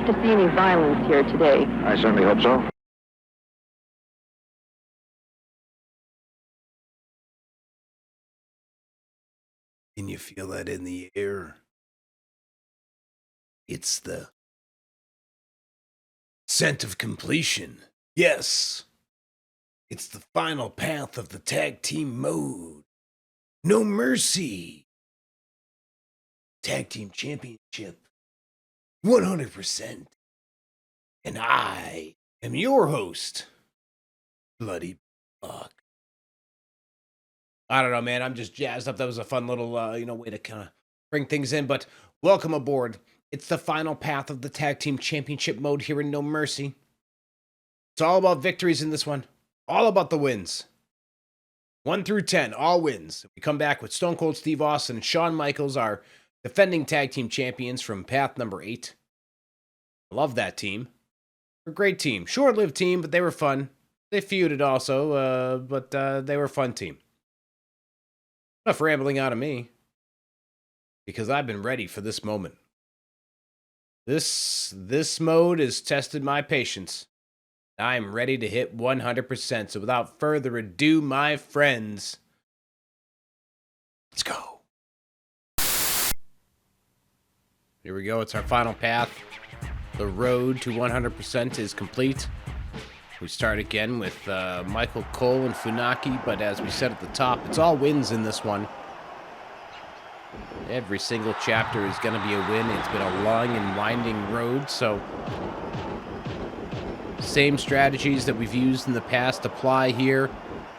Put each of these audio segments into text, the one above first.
expect to see any violence here today. I certainly hope so. Can you feel that in the air? It's the scent of completion. Yes. It's the final path of the tag team mode. No Mercy. Tag team championship. 100%. And I am your host, Bloody Buck. I don't know, man. I'm just jazzed up. That was a fun little, way to kind of bring things in. But welcome aboard. It's the final path of the tag team championship mode here in No Mercy. It's all about victories in this one. All about the wins. 1 through 10, all wins. We come back with Stone Cold Steve Austin and Shawn Michaels, our defending tag team champions from path number 8. I love that team. They're a great team. Short-lived team, but they were fun. They feuded also, but they were a fun team. Enough rambling out of me, because I've been ready for this moment. This mode has tested my patience. I'm ready to hit 100%. So without further ado, my friends, let's go. Here we go. It's our final path. The road to 100% is complete. We start again with Michael Cole and Funaki, but as we said at the top, it's all wins in this one. Every single chapter is going to be a win. It's been a long and winding road, so same strategies that we've used in the past apply here.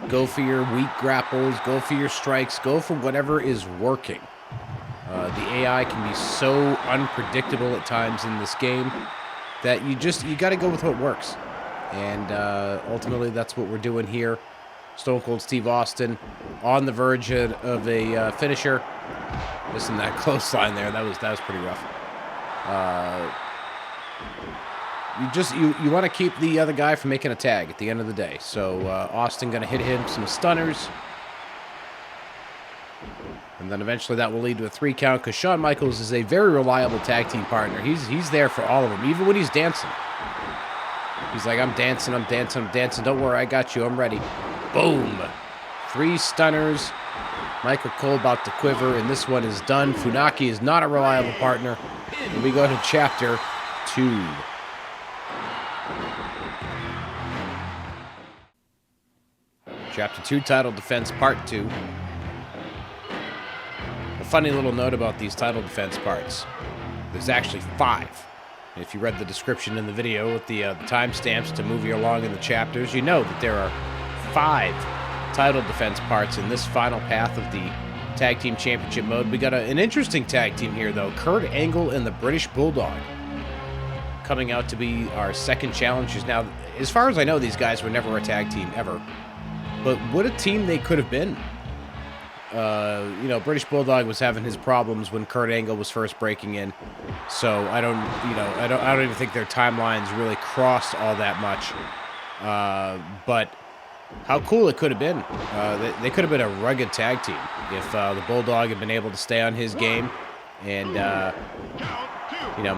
Go for your weak grapples, go for your strikes, go for whatever is working. The AI can be so unpredictable at times in this game that you got to go with what works. And ultimately, that's what we're doing here. Stone Cold Steve Austin on the verge of a finisher. Listen, that clothesline there, that was pretty rough. You want to keep the other guy from making a tag at the end of the day. So Austin going to hit him some stunners. And then eventually that will lead to a 3 count because Shawn Michaels is a very reliable tag team partner. He's there for all of them, even when he's dancing. He's like, I'm dancing. Don't worry, I got you. I'm ready. Boom. 3 stunners. Michael Cole about to quiver, and this one is done. Funaki is not a reliable partner. And we go to chapter 2. Chapter 2, title defense, part 2. A funny little note about these title defense parts. There's actually 5. If you read the description in the video with the timestamps to move you along in the chapters, you know that there are 5 title defense parts in this final path of the Tag Team Championship mode. We got an interesting tag team here, though. Kurt Angle and the British Bulldog coming out to be our second challengers. Now, as far as I know, these guys were never a tag team, ever. But what a team they could have been. British Bulldog was having his problems when Kurt Angle was first breaking in. So I don't even think their timelines really crossed all that much. But how cool it could have been. They could have been a rugged tag team if the Bulldog had been able to stay on his game. And,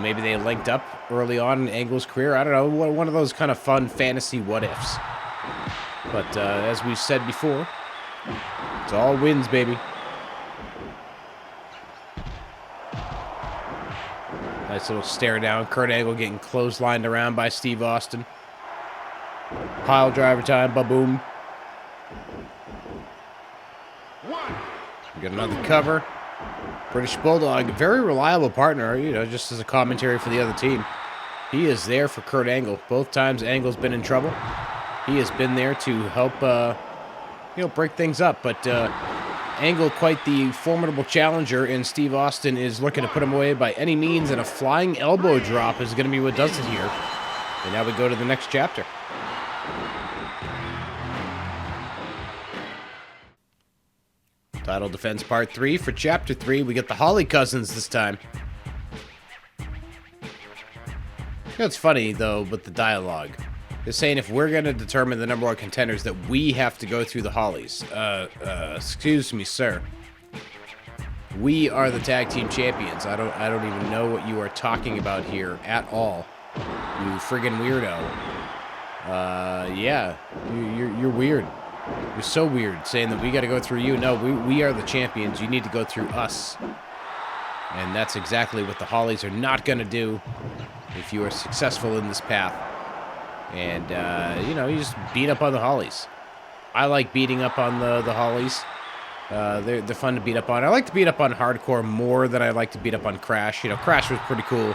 maybe they linked up early on in Angle's career. I don't know, one of those kind of fun fantasy what-ifs. But as we've said before, it's all wins, baby. Nice little stare down. Kurt Angle getting clotheslined around by Steve Austin. Pile driver time, ba-boom. We got another cover. British Bulldog, very reliable partner, just as a commentary for the other team. He is there for Kurt Angle. Both times Angle's been in trouble, he has been there to help, break things up. But Angle, quite the formidable challenger, and Steve Austin is looking to put him away by any means, and a flying elbow drop is going to be what does it here. And now we go to the next chapter. Title defense part 3 for chapter 3. We get the Holly cousins this time. It's funny, though, with the dialogue. They're saying if we're going to determine the number 1 contenders, that we have to go through the Hollies. Excuse me, sir. We are the tag team champions. I don't even know what you are talking about here at all. You friggin' weirdo. Yeah, you're weird. You're so weird, saying that we got to go through you. No, we are the champions. You need to go through us. And that's exactly what the Hollies are not going to do if you are successful in this path. And, you know, you just beat up on the Hollies. I like beating up on the Hollies. They're fun to beat up on. I like to beat up on Hardcore more than I like to beat up on Crash. You know, Crash was pretty cool.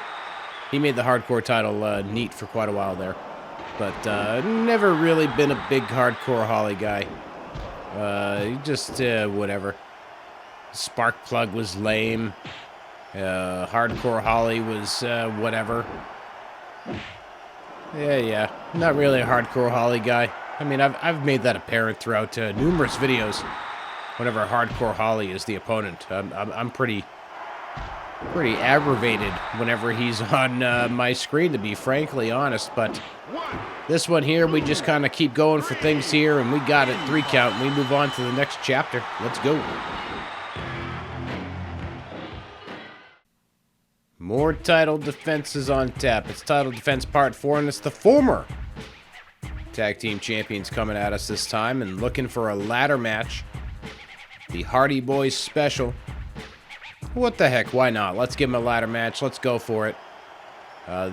He made the Hardcore title neat for quite a while there. But never really been a big Hardcore Holly guy. Just whatever. Sparkplug was lame. Hardcore Holly was whatever. Yeah. Not really a Hardcore Holly guy. I mean, I've made that apparent throughout numerous videos. Whenever Hardcore Holly is the opponent, I'm pretty aggravated whenever he's on my screen, to be frankly honest. But this one here, we just kind of keep going for things here, and we got it 3 count, and we move on to the next chapter. Let's go. More title defenses on tap. It's title defense part 4, and it's the former tag team champions coming at us this time and looking for a ladder match. The Hardy Boys special. What the heck, why not? Let's give them a ladder match. Let's go for it.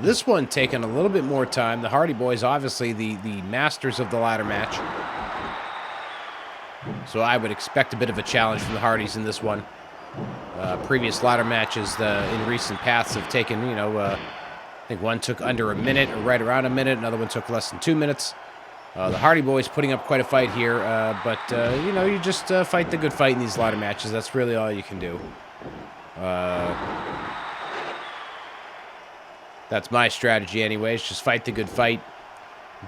This one taking a little bit more time. The Hardy Boys, obviously the masters of the ladder match. So I would expect a bit of a challenge from the Hardys in this one. Previous ladder matches in recent paths have taken, you know, I think one took under a minute or right around a minute. Another one took less than 2 minutes. The Hardy Boys putting up quite a fight here, but, you know, you just fight the good fight in these ladder matches. That's really all you can do. That's my strategy anyways. Just fight the good fight.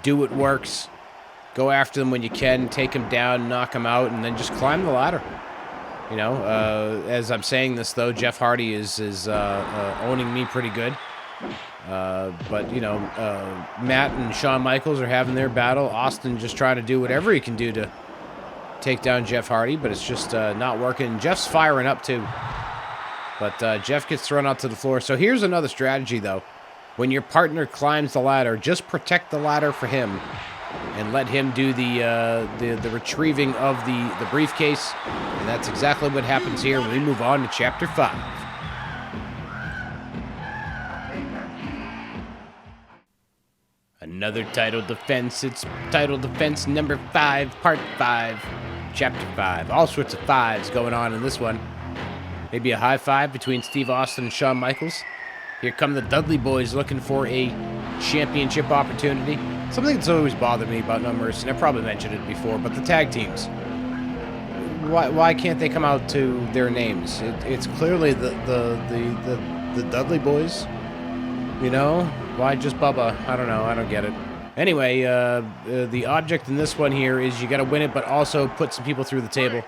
Do what works. Go after them when you can. Take them down, knock them out, and then just climb the ladder. You know, as I'm saying this, though, Jeff Hardy is owning me pretty good. But, you know, Matt and Shawn Michaels are having their battle. Austin just trying to do whatever he can do to take down Jeff Hardy, but it's just not working. Jeff's firing up, too. But Jeff gets thrown out to the floor. So here's another strategy, though. When your partner climbs the ladder, just protect the ladder for him and let him do the retrieving of the briefcase. And that's exactly what happens here when we move on to Chapter 5. Another title defense. It's title defense number 5, part 5, Chapter 5. All sorts of 5s going on in this one. Maybe a high five between Steve Austin and Shawn Michaels. Here come the Dudley Boys looking for a championship opportunity. Something that's always bothered me about No Mercy, and I've probably mentioned it before, but the tag teams. Why can't they come out to their names? It's clearly the Dudley Boys. You know? Why just Bubba? I don't know. I don't get it. Anyway, the object in this one here is you got to win it, but also put some people through the table.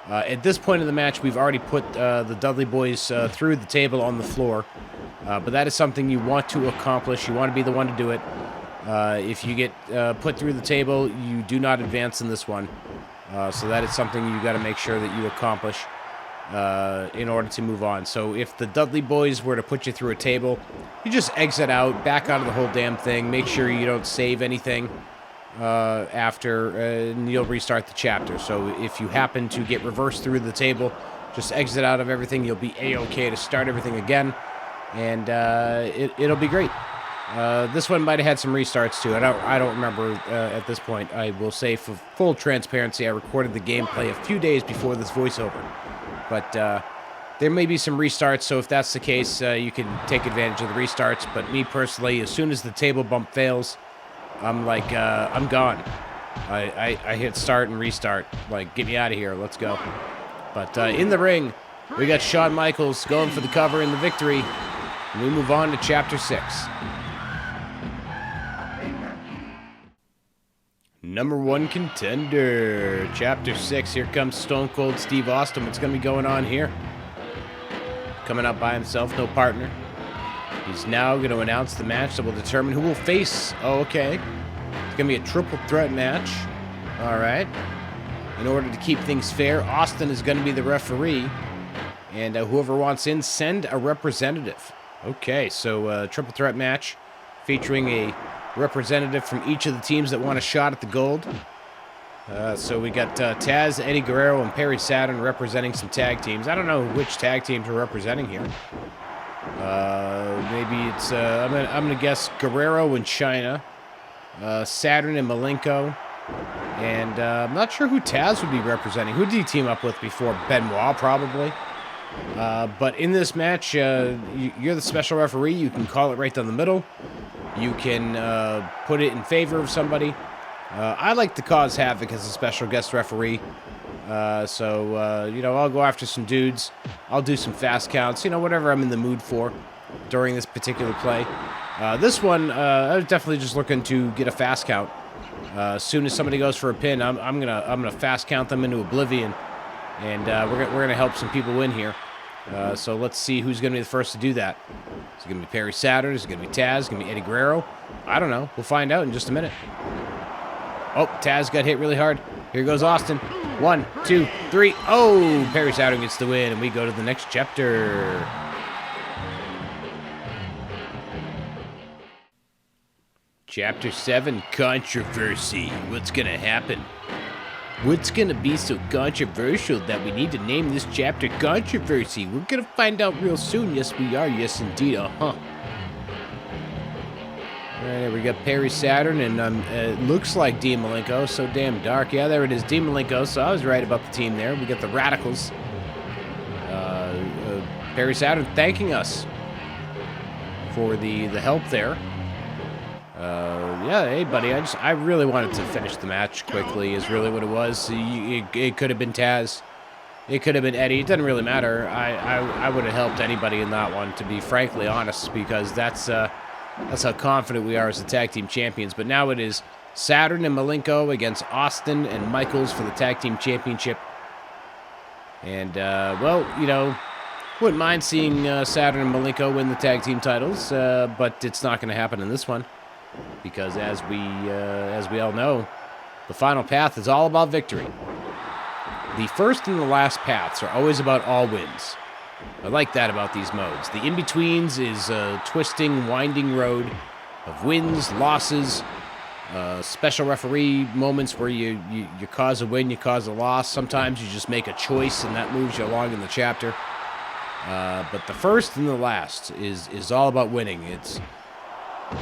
At this point in the match, we've already put the Dudley Boys through the table on the floor. But that is something you want to accomplish. You want to be the one to do it. If you get put through the table, you do not advance in this one. So that is something you got to make sure that you accomplish in order to move on. So if the Dudley Boys were to put you through a table, you just exit out, back out of the whole damn thing. Make sure you don't save anything after, and you'll restart the chapter. So if you happen to get reversed through the table, just exit out of everything. You'll be A-okay to start everything again, and it'll be great. This one might have had some restarts too. I don't remember at this point. I will say, for full transparency, I recorded the gameplay a few days before this voiceover, but there may be some restarts. So if that's the case, you can take advantage of the restarts. But me personally, as soon as the table bump fails, I'm like, I'm gone. I hit start and restart. Like, get me out of here. Let's go. But in the ring, we got Shawn Michaels going for the cover and the victory. And we move on to Chapter 6. Number 1 contender. Chapter 6. Here comes Stone Cold Steve Austin. What's going to be going on here? Coming out by himself, no partner. He's now going to announce the match that will determine who will face. Oh, okay. It's going to be a triple threat match. All right. In order to keep things fair, Austin is going to be the referee. And whoever wants in, send a representative. Okay, so triple threat match featuring a representative from each of the teams that want a shot at the gold. So we got Taz, Eddie Guerrero, and Perry Saturn representing some tag teams. I don't know which tag teams we're representing here. Maybe it's, I'm gonna guess Guerrero and China, Saturn and Malenko, and I'm not sure who Taz would be representing. Who did he team up with before? Benoit, probably. But in this match, you're the special referee. You can call it right down the middle. You can put it in favor of somebody. I like to cause havoc as a special guest referee. So you know, I'll go after some dudes. I'll do some fast counts, you know, whatever I'm in the mood for during this particular play. This one, I was definitely just looking to get a fast count. As soon as somebody goes for a pin, I'm gonna fast count them into oblivion, and we're gonna help some people win here. So let's see who's gonna be the first to do that. Is it gonna be Perry Saturn? Is it gonna be Taz? Is it gonna be Eddie Guerrero? I don't know. We'll find out in just a minute. Oh, Taz got hit really hard. Here goes Austin. 1, 2, 3. Oh, Perry Saturn gets the win, and we go to the next chapter. Chapter 7, Controversy. What's gonna happen? What's gonna be so controversial that we need to name this chapter Controversy? We're gonna find out real soon. Yes, we are. Yes, indeed. Alright, we got Perry Saturn, and it looks like Dean Malenko. So damn dark. Yeah, there it is, Dean Malenko. So I was right about the team there. We got the Radicals. Perry Saturn thanking us for the help there. Yeah, hey buddy, I really wanted to finish the match quickly is really what it was. It could have been Taz. It could have been Eddie. It doesn't really matter. I would have helped anybody in that one, to be frankly honest, because that's how confident we are as the tag team champions. But now it is Saturn and Malenko against Austin and Michaels for the tag team championship. And, well, you know, wouldn't mind seeing Saturn and Malenko win the tag team titles, but it's not going to happen in this one. Because as we all know, the final path is all about victory. The first and the last paths are always about all wins. I like that about these modes. The in-betweens is a twisting, winding road of wins, losses, special referee moments where you cause a win, you cause a loss. Sometimes you just make a choice and that moves you along in the chapter. But the first and the last is all about winning. It's,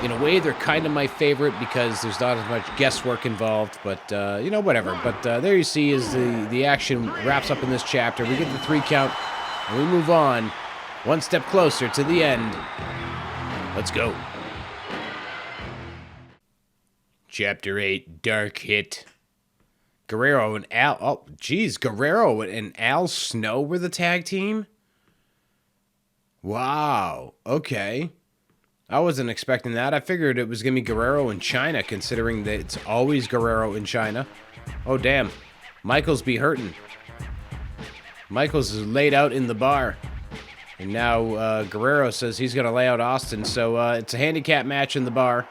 in a way, they're kind of my favorite because there's not as much guesswork involved, but, you know, whatever. But there you see is the action wraps up in this chapter. We get the 3 count, and we move on one step closer to the end. Let's go. Chapter 8, Dark Hit. Guerrero and Al... Oh, geez, Guerrero and Al Snow were the tag team? Wow, okay. I wasn't expecting that. I figured it was going to be Guerrero and China, considering that it's always Guerrero in China. Oh, damn. Michaels be hurting. Michaels is laid out in the bar. And now Guerrero says he's going to lay out Austin. So it's a handicap match in the bar.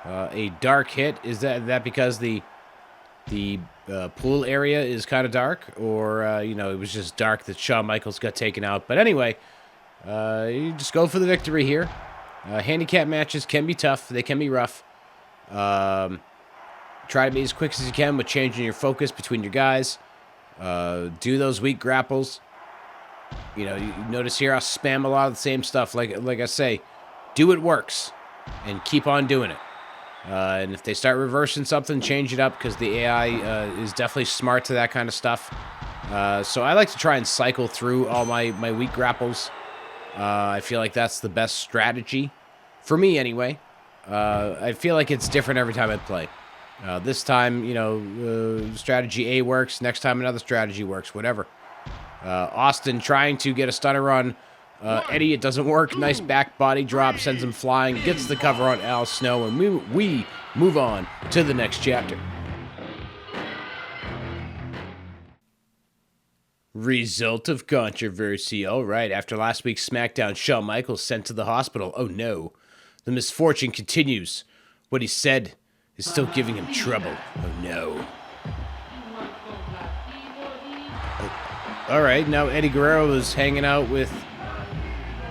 A dark hit. Is that because the pool area is kind of dark? Or, you know, it was just dark that Shawn Michaels got taken out. But anyway, you just go for the victory here. Handicap matches can be tough. They can be rough. Try to be as quick as you can with changing your focus between your guys. Do those weak grapples. You know, you notice here I spam a lot of the same stuff. Like I say, do what works and keep on doing it. And if they start reversing something, change it up because the AI is definitely smart to that kind of stuff. So I like to try and cycle through all my weak grapples. I feel like that's the best strategy. For me, anyway. I feel like it's different every time I play. This time, you know, strategy A works. Next time, another strategy works. Whatever. Austin trying to get a stunner on Eddie. It doesn't work. Nice back body drop. Sends him flying. Gets the cover on Al Snow. And we move on to the next chapter. Result of controversy. All right, after last week's SmackDown, Shawn Michaels sent to the hospital. Oh no, the misfortune continues. What he said is still giving him trouble. Oh no. All right, now Eddie Guerrero is hanging out with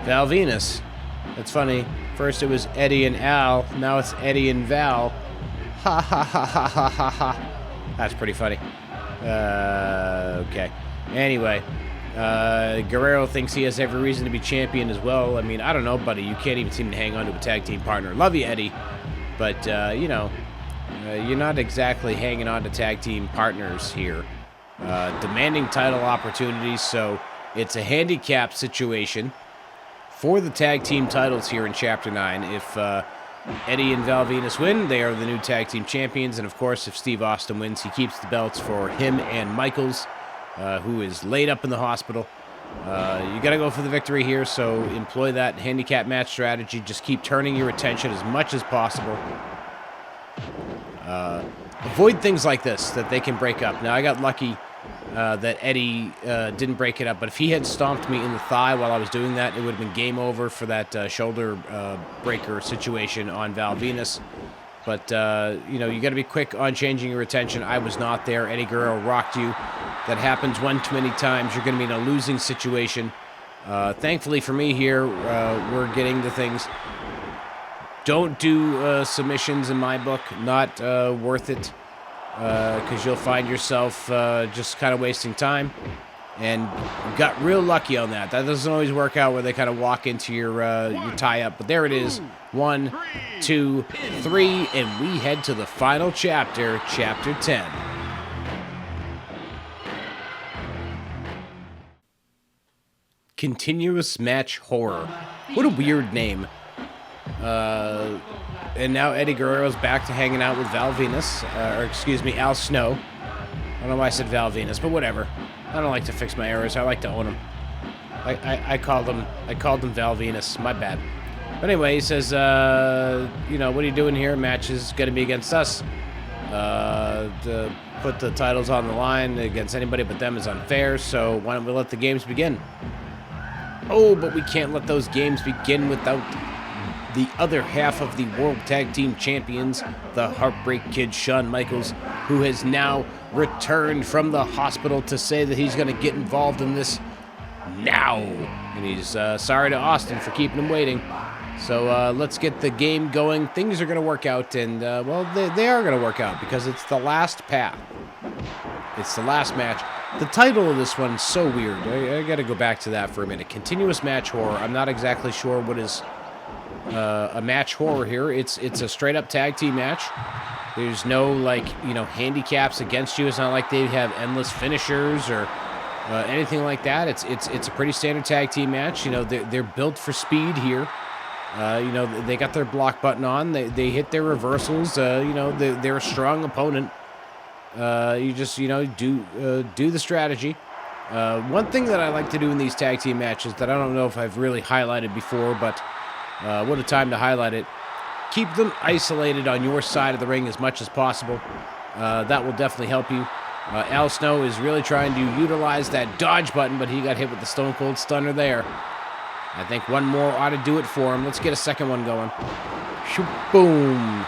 Val Venus. That's funny. First it was Eddie and Al. Now it's Eddie and Val. Ha ha ha ha ha ha ha. That's pretty funny. Okay. Anyway, Guerrero thinks he has every reason to be champion as well. I mean, I don't know, buddy. You can't even seem to hang on to a tag team partner. Love you, Eddie. But, you know, you're not exactly hanging on to tag team partners here. Demanding title opportunities, so it's a handicap situation for the tag team titles here in Chapter 9. If Eddie and Val Venus win, they are the new tag team champions. And, of course, if Steve Austin wins, he keeps the belts for him and Michaels, who is laid up in the hospital. You got to go for the victory here, so employ that handicap match strategy. Just keep turning your attention as much as possible. Avoid things like this that they can break up. Now, I got lucky that Eddie didn't break it up, but if he had stomped me in the thigh while I was doing that, it would have been game over for that shoulder breaker situation on Val Venus. But, you know, you got to be quick on changing your attention. I was not there. Eddie Guerrero rocked you. That happens one too many times. You're going to be in a losing situation. Thankfully for me here, we're getting the things. Don't do submissions in my book. Not worth it, because you'll find yourself just kind of wasting time. And got real lucky on that. That doesn't always work out where they kind of walk into your tie-up. But there it is. 1, 2, 3, and we head to the final chapter, Chapter 10. Continuous Match Horror. What a weird name. And now Eddie Guerrero's back to hanging out with Val Venus, or excuse me, Al Snow. I don't know why I said Val Venus, but whatever. I don't like to fix my errors. I like to own them. I called them Val Venus. My bad. But anyway, he says, you know, what are you doing here? Match is going to be against us. To put the titles on the line against anybody but them is unfair, so why don't we let the games begin? Oh, but we can't let those games begin without the other half of the World Tag Team Champions, the Heartbreak Kid Shawn Michaels, who has now returned from the hospital to say that he's going to get involved in this now. And he's sorry to Austin for keeping him waiting. So let's get the game going. Things are going to work out, and, well, they are going to work out because it's the last path. It's the last match. The title of this one's so weird. I got to go back to that for a minute. Continuous Match Horror. I'm not exactly sure what is a match horror here. It's a straight-up tag team match. There's no, like, you know, handicaps against you. It's not like they have endless finishers or anything like that. It's a pretty standard tag team match. You know, they're built for speed here. You know, they got their block button on. They hit their reversals. You know, they're a strong opponent. You just, you know, do the strategy. One thing that I like to do in these tag team matches that I don't know if I've really highlighted before, but what a time to highlight it. Keep them isolated on your side of the ring as much as possible. That will definitely help you. Al Snow is really trying to utilize that dodge button, but he got hit with the Stone Cold Stunner there. I think one more ought to do it for him. Let's get a second one going. Shoot, boom.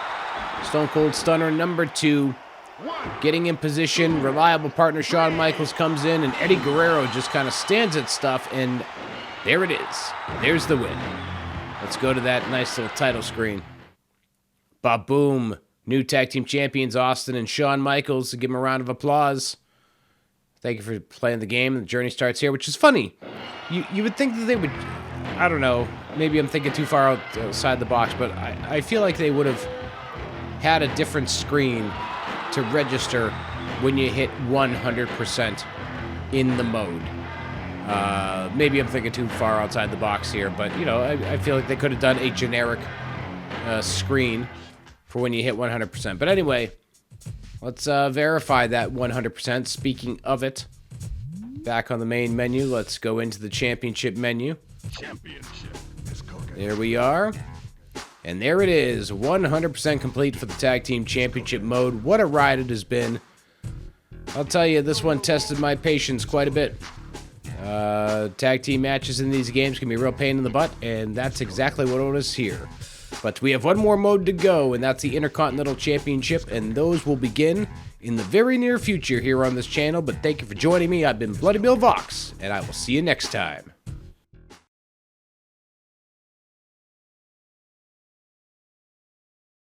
Stone Cold Stunner number 2. Getting in position. Reliable partner Shawn Michaels comes in, and Eddie Guerrero just kind of stands at stuff, and there it is. There's the win. Let's go to that nice little title screen. Ba-boom. New tag team champions Austin and Shawn Michaels. Give them a round of applause. Thank you for playing the game. The journey starts here, which is funny. You would think that they would... I don't know. Maybe I'm thinking too far outside the box, but I feel like they would have had a different screen to register when you hit 100% in the mode. Maybe I'm thinking too far outside the box here, but, you know, I feel like they could have done a generic screen for when you hit 100%. But anyway, let's verify that 100%. Speaking of it, back on the main menu, let's go into the championship menu. There we are. And there it is, 100% complete for the Tag Team Championship mode. What a ride it has been. I'll tell you, this one tested my patience quite a bit. Tag team matches in these games can be a real pain in the butt, and that's exactly what it is here. But we have one more mode to go, and that's the Intercontinental Championship, and those will begin in the very near future here on this channel. But thank you for joining me. I've been Bloody Bill Vox, and I will see you next time.